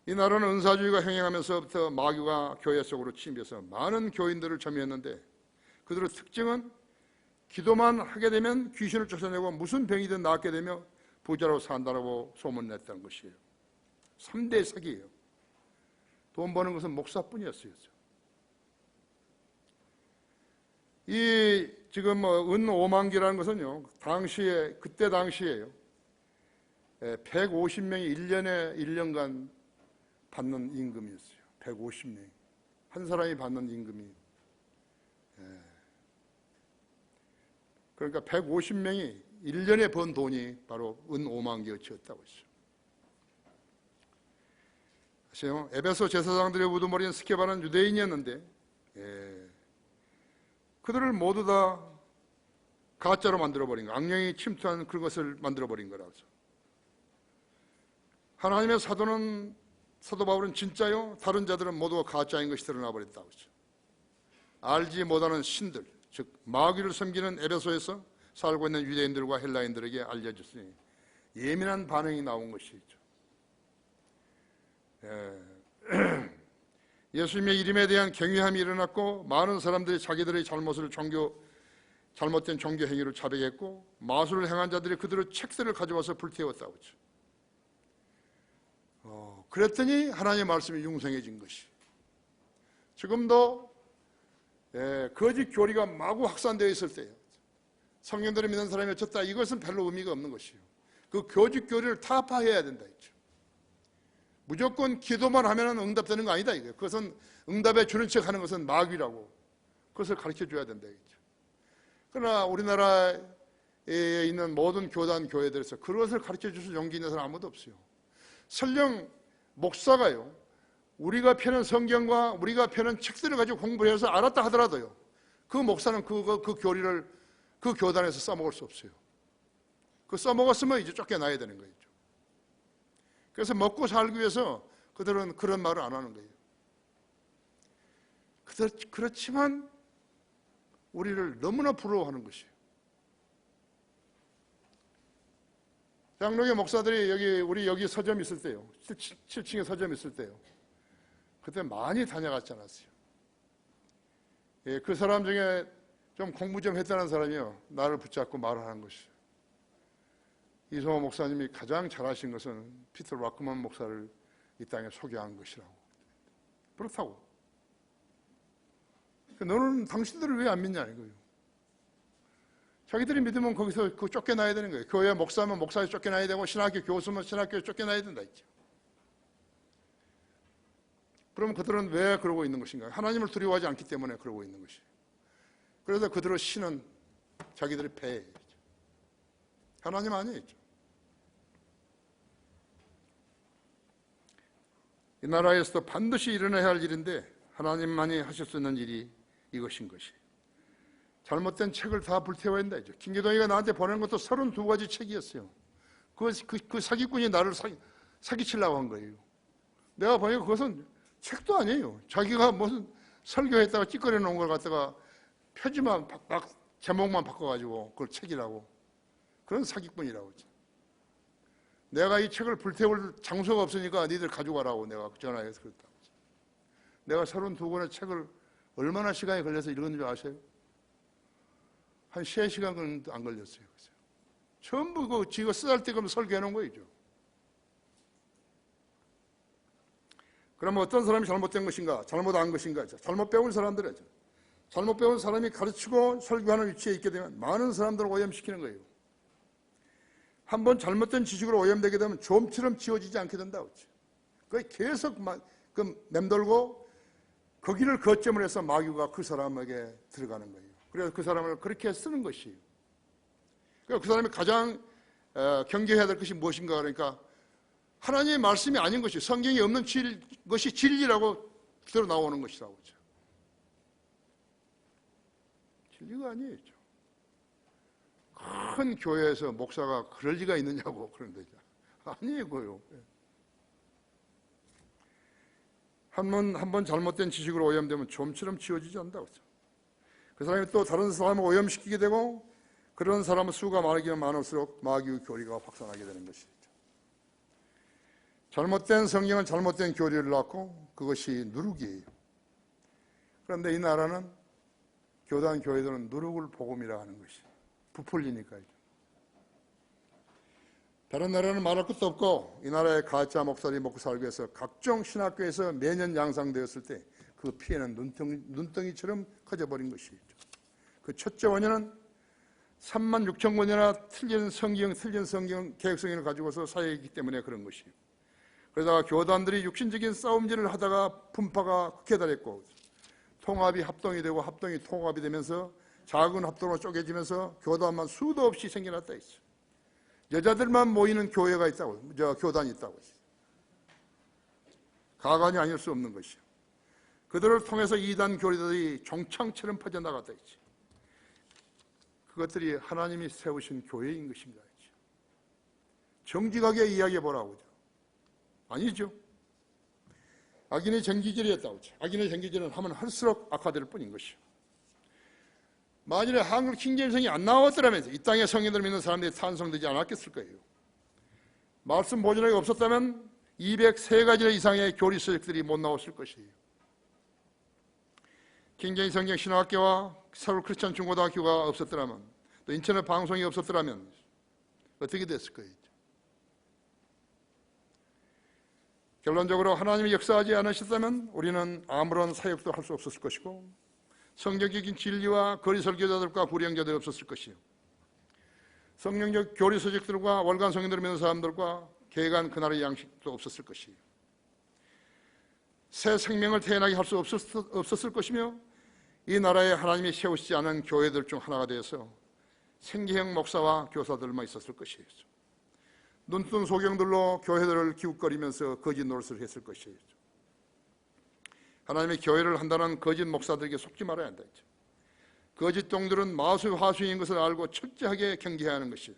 이 나라는 은사주의가 행행하면서부터 마귀가 교회 속으로 침입해서 많은 교인들을 점유했는데 그들의 특징은 기도만 하게 되면 귀신을 쫓아내고 무슨 병이든 낫게 되며 부자로 산다라고 소문냈다는 것이에요. 3대 사기예요. 돈 버는 것은 목사뿐이었어요. 이 지금 은 5만 개라는 것은요, 그때 당시에요, 150명이 1년간 받는 임금이었어요. 150명이. 한 사람이 받는 임금이. 그러니까 150명이 1년에 번 돈이 바로 은 5만 개어치였다고 했어요. 아시죠? 에베소 제사장들의 우두머리인 스케바는 유대인이었는데, 그들을 모두 다 가짜로 만들어버린 거, 악령이 침투한 그것을 만들어버린 거라서. 하나님의 사도 바울은 진짜요, 다른 자들은 모두 가짜인 것이 드러나버렸다고 했죠. 알지 못하는 신들, 즉 마귀를 섬기는 에베소에서 살고 있는 유대인들과 헬라인들에게 알려졌으니 예민한 반응이 나온 것이죠. 예수님의 이름에 대한 경외함이 일어났고 많은 사람들이 자기들의 잘못된 종교 행위를 자백했고 마술을 행한 자들이 그들의 책들을 가져와서 불태웠다고 했죠. 그랬더니 하나님의 말씀이 융성해진 것이. 지금도 거짓 교리가 마구 확산되어 있을 때요, 성령들을 믿는 사람이 어쩌다, 이것은 별로 의미가 없는 것이에요. 그 거짓 교리를 타파해야 된다 했죠. 무조건 기도만 하면 응답되는 거 아니다 이거예요. 그것은 응답에 주는 척 하는 것은 마귀라고, 그것을 가르쳐 줘야 된다 이거죠. 그러나 우리나라에 있는 모든 교단 교회들에서 그것을 가르쳐 줄 수 용기 있는 사람 아무도 없어요. 설령 목사가요, 우리가 펴는 성경과 우리가 펴는 책들을 가지고 공부를 해서 알았다 하더라도요, 그 목사는 그 교리를 그 교단에서 써먹을 수 없어요. 그 써먹었으면 이제 쫓겨나야 되는 거죠. 그래서 먹고 살기 위해서 그들은 그런 말을 안 하는 거예요. 그렇지만 우리를 너무나 부러워하는 것이에요. 장로교 목사들이 우리 여기 서점 있을 때요, 7층에 서점 있을 때요, 그때 많이 다녀갔지 않았어요. 예, 그 사람 중에 좀 공부 좀 했다는 사람이요, 나를 붙잡고 말을 하는 것이에요. 이성호 목사님이 가장 잘하신 것은 피터 락크만 목사를 이 땅에 소개한 것이라고. 그렇다고. 너는 당신들을 왜 안 믿냐 이거예요. 자기들이 믿으면 거기서 쫓겨나야 되는 거예요. 교회 목사면 목사에 쫓겨나야 되고, 신학교 교수면 신학교에 쫓겨나야 된다 했죠. 그러면 그들은 왜 그러고 있는 것인가? 하나님을 두려워하지 않기 때문에 그러고 있는 것이에요. 그래서 그들의 신은 자기들의 배예요. 하나님 아니에요. 이 나라에서도 반드시 일어나야 할 일인데 하나님만이 하실 수 있는 일이 이것인 것이에요. 잘못된 책을 다 불태워야 한다. 김기동이가 나한테 보낸 것도 32가지 책이었어요. 그 사기꾼이 나를 사기치려고 한 거예요. 내가 보니까 그것은 책도 아니에요. 자기가 무슨 설교했다가 찌꺼려 놓은 걸 갖다가 표지만 제목만 바꿔가지고 그걸 책이라고. 그런 사기꾼이라고 했죠. 내가 이 책을 불태울 장소가 없으니까 니들 가져가라고 내가 전화해서 그랬다고. 내가 32권의 책을 얼마나 시간이 걸려서 읽은 줄 아세요? 한 3시간은 안 걸렸어요. 전부 지가 쓰잘데없는 설교해 놓은 거죠. 그러면 어떤 사람이 잘못된 것인가? 잘못한 것인가? 잘못 배운 사람들이죠. 잘못 배운 사람이 가르치고 설교하는 위치에 있게 되면 많은 사람들을 오염시키는 거예요. 한번 잘못된 지식으로 오염되게 되면 좀처럼 지워지지 않게 된다고 했죠. 그게 계속 맴돌고 거기를 거점으로 해서 마귀가 그 사람에게 들어가는 거예요. 그래서 그 사람을 그렇게 쓰는 것이에요. 그러니까 그 사람이 가장 경계해야 될 것이 무엇인가? 그러니까 하나님의 말씀이 아닌 것이, 성경이 없는 것이 진리라고 그대로 나오는 것이라고 하죠. 진리가 아니에요. 큰 교회에서 목사가 그럴 리가 있느냐고 그런 거죠. 아니에요, 그거요. 한 번 잘못된 지식으로 오염되면 좀처럼 지워지지 않는다고 하죠. 그 사람이 또 다른 사람을 오염시키게 되고, 그런 사람의 수가 많으면 많을수록 마귀의 교리가 확산하게 되는 것이죠. 잘못된 성경은 잘못된 교리를 낳고 그것이 누룩이에요. 그런데 이 나라는 교단 교회들은 누룩을 복음이라 하는 것이 부풀리니까요. 다른 나라는 말할 것도 없고 이 나라의 가짜 목사들이 먹고 살기 위해서 각종 신학교에서 매년 양상되었을 때 그 피해는 눈덩이처럼 커져버린 것이죠. 그 첫째 원인은 36,000권이나 틀린 성경 개혁성경을 가지고서 사역이기 때문에 그런 것이에요. 그러다가 교단들이 육신적인 싸움질을 하다가 분파가 극에 달했고, 통합이 합동이 되고 합동이 통합이 되면서 작은 합동으로 쪼개지면서 교단만 수도 없이 생겨났다 했어요. 여자들만 모이는 교회가 있다고, 교단이 있다고 했어요. 가관이 아닐 수 없는 것이요. 그들을 통해서 이단 교리들이 종창처럼 퍼져나갔다 했죠. 그것들이 하나님이 세우신 교회인 것입니다. 정직하게 이야기해 보라고 하죠. 아니죠. 악인의 정기질이었다고 하죠. 악인의 정기질은 하면 할수록 악화될 뿐인 것이요. 만일에 한글 킹제임성이 안 나왔더라면 이 땅에 성인들 믿는 사람들이 탄성되지 않았겠을 거예요. 말씀 보존하기 없었다면 203가지 이상의 교리 서적들이 못 나왔을 것이에요. 킹제임 성경 신학교와 서울 크리스천 중고등학교가 없었더라면, 또 인터넷 방송이 없었더라면 어떻게 됐을 거예요? 결론적으로 하나님이 역사하지 않으셨다면 우리는 아무런 사역도 할 수 없었을 것이고, 성경적인 진리와 거리 설교자들과 불행자들이 없었을 것이요. 성경적 교리 서적들과 월간 성경들을 믿는 사람들과 개간 그날의 양식도 없었을 것이에요. 새 생명을 태어나게 할 수 없었을 것이며, 이 나라에 하나님이 세우시지 않은 교회들 중 하나가 되어서 생계형 목사와 교사들만 있었을 것이에요. 눈뜬 소경들로 교회들을 기웃거리면서 거짓 노릇을 했을 것이에요. 하나님의 교회를 한다는 거짓 목사들에게 속지 말아야 한다. 거짓 종들은 마수 화수인 것을 알고 철저하게 경계해야 하는 것이죠.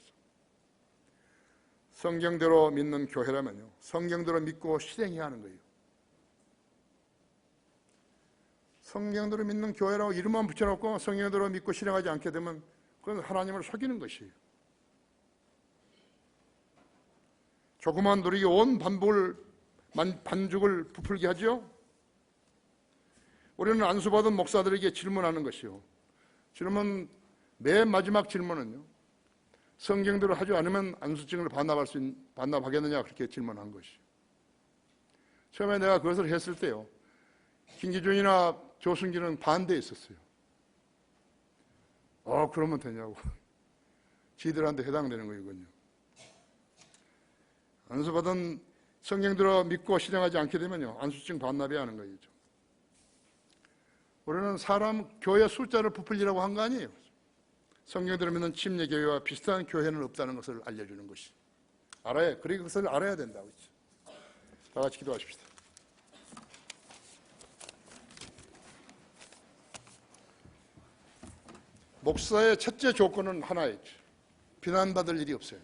성경대로 믿는 교회라면요, 성경대로 믿고 실행해야 하는 거예요. 성경대로 믿는 교회라고 이름만 붙여놓고 성경대로 믿고 실행하지 않게 되면 그건 하나님을 속이는 것이에요. 조그만 누리기 온 반죽을 부풀게 하죠. 우리는 안수받은 목사들에게 질문하는 것이요, 질문 맨 마지막 질문은요, 성경대로 하지 않으면 안수증을 반납하겠느냐, 그렇게 질문한 것이요. 처음에 내가 그것을 했을 때요, 김기준이나 조승기는 반대했었어요. 그러면 되냐고. 지들한테 해당되는 거이군요. 안수받은 성경대로 믿고 실행하지 않게 되면요, 안수증 반납해야 하는 거죠. 우리는 사람 교회 숫자를 부풀리라고 한 거 아니에요. 성경대로 믿는 침례교회와 비슷한 교회는 없다는 것을 알려주는 것이. 그리고 그것을 알아야 된다고 했죠. 다 같이 기도하십시다. 목사의 첫째 조건은 하나였죠. 비난받을 일이 없어요.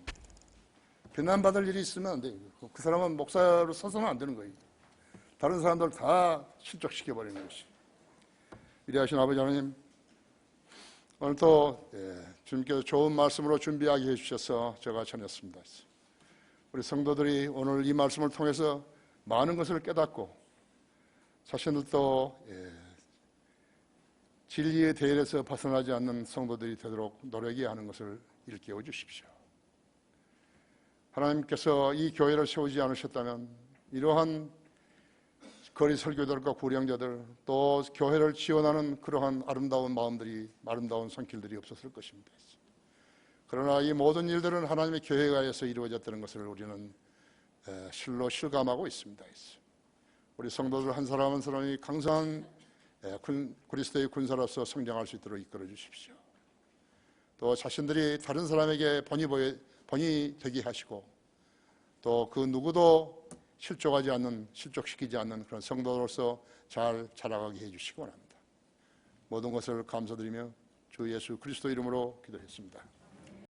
비난받을 일이 있으면 안 돼요. 그 사람은 목사로 서서는 안 되는 거예요. 다른 사람들 다 실족시켜버리는 것이. 위대하신 아버지 하나님, 오늘도 주님께서 좋은 말씀으로 준비하게 해주셔서 제가 전했습니다. 우리 성도들이 오늘 이 말씀을 통해서 많은 것을 깨닫고 자신들도 진리의 대열에서 벗어나지 않는 성도들이 되도록 노력해야 하는 것을 일깨워 주십시오. 하나님께서 이 교회를 세우지 않으셨다면 이러한 거리 설교들과 구령자들, 또 교회를 지원하는 그러한 아름다운 마음들이, 아름다운 손길들이 없었을 것입니다. 그러나 이 모든 일들은 하나님의 교회가에서 이루어졌다는 것을 우리는 실로 실감하고 있습니다. 우리 성도들 한 사람 한 사람이 강성한 그리스도의 군사로서 성장할 수 있도록 이끌어 주십시오. 또 자신들이 다른 사람에게 본이 되게 하시고, 또 그 누구도 실족시키지 않는 그런 성도로서 잘 자라가게 해주시기 원합니다. 모든 것을 감사드리며 주 예수 그리스도 이름으로 기도했습니다.